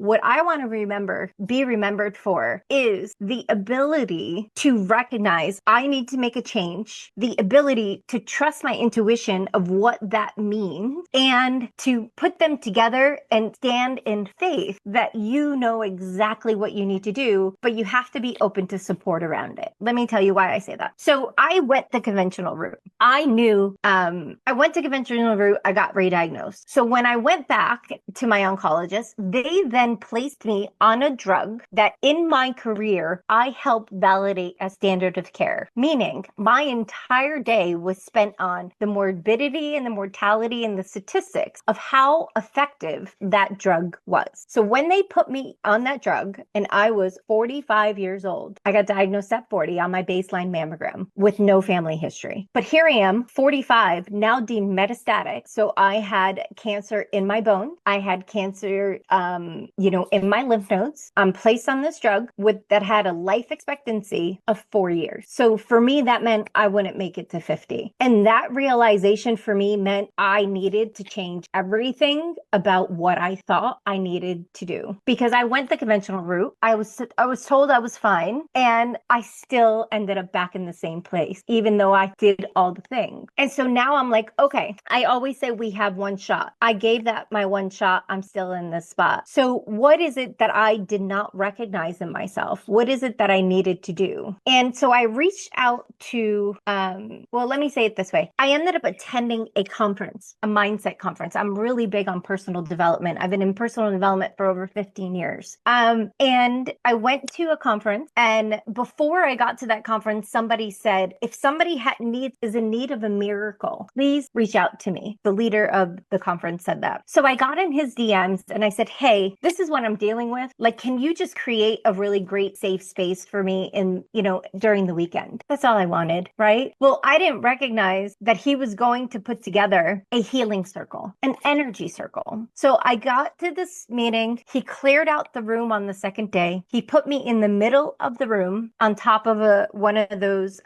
what I want to be remembered for is the ability to recognize I need to make a change, the ability to trust my intuition of what that means, and to put them together and stand in faith that you know exactly what you need to do, but you have to be open to support around it. Let me tell you why I say that. So I went the conventional route. I knew I went to conventional route. I got re-diagnosed. So when I went back to my oncologist, they then placed me on a drug that in my career, I helped validate as standard of care, meaning my entire day was spent on the morbidity and the mortality and the statistics of how effective that drug was. So when they put me on that drug and I was 45 years old, I got diagnosed at 40 on my baseline mammogram with no family history. But here I am, 45, now deemed metastatic. So I had cancer in my bone. I had cancer, in my lymph nodes. I'm placed on this drug that had a life expectancy of 4 years. So for me, that meant I wouldn't make it to 50. And that realization for me meant I needed to change everything about what I thought I needed to do, because I went the conventional route. I was told I was fine, and I still ended up back in the same place, even though I did all the things. And so now I'm like, okay, I always say we have one shot. I gave that my one shot. I'm still in this spot. So what is it that I did not recognize in myself? What is it that I needed to do? And so I reached out to, let me say it this way. I ended up attending a conference, a mindset conference. I'm really big on personal development. I've been in personal development for over 15 years. And I went to a conference, and before I got to that conference, somebody said, if somebody is in need of a miracle, please reach out to me. The leader of the conference said that. So I got in his DMs and I said, hey, this is what I'm dealing with. Like, can you just create a really great safe space for me during the weekend? That's all I wanted, right? Well, I didn't recognize that he was going to put together a healing circle, an energy circle. So I got to this meeting. He cleared out the room on the second day. He put me in the middle of the room on top of one of those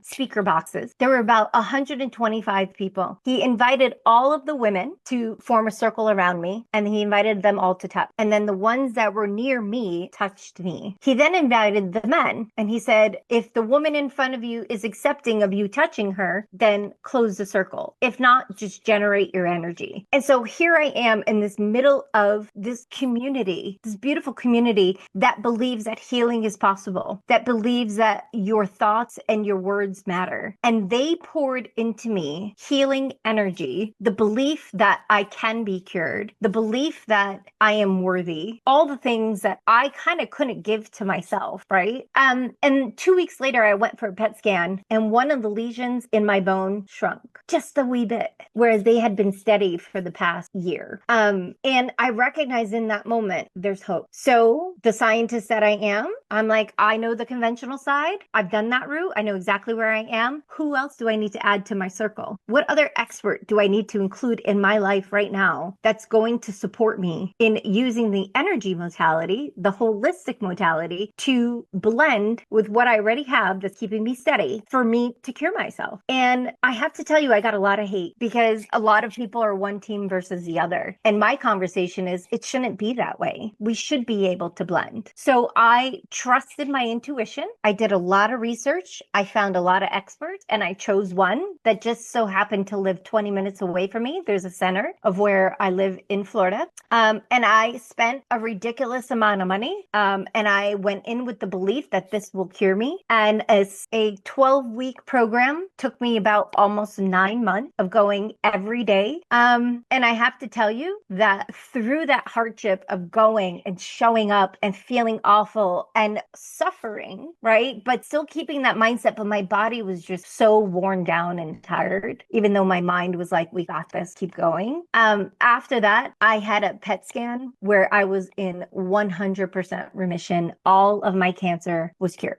speaker boxes. There were about 125 people. He invited all of the women to form a circle around me, and he invited them all to touch. And then the ones that were near me touched me. He then invited the men, and he said, if the woman in front of you is accepting of you touching her, then close the circle. If not, just generate your energy. And so here I am in this middle of this community, this beautiful community that believes that healing is possible, that believes that your thoughts and your words matter. And they poured into me healing energy, the belief that I can be cured, the belief that I am worthy, all the things that I kind of couldn't give to myself, right? And 2 weeks later, I went for a PET scan, and one of the lesions in my bone shrunk just a wee bit, whereas they had been steady for the past year. And I recognized in that moment, there's hope. So the scientist that I am, I'm like, I know the conventional side. I've done that route. I know exactly where I am. Who else do I need to add to my circle? What other expert do I need to include in my life right now that's going to support me in using the energy modality, the holistic modality, to blend with what I already have that's keeping me steady for me to cure myself? And I have to tell you, I got a lot of hate because a lot of people are one team versus the other. And my conversation is, it shouldn't be that way. We should be able to blend. So I trusted my intuition. I did a lot of research. I found a lot of experts, and I chose one that just so happened to live 20 minutes away from me. There's a center of where I live in Florida. And I spent a ridiculous amount of money. And I went in with the belief that this will cure me. And as a 12-week program took me about almost 9 months of going every day. And I have to tell you that through that hardship of going and showing up and feeling awful and suffering, right? But still keeping that mindset, but my body was just so worn down and tired, even though my mind was like, we got this, keep going. After that, I had a PET scan where I was in 100% remission. All of my cancer was cured.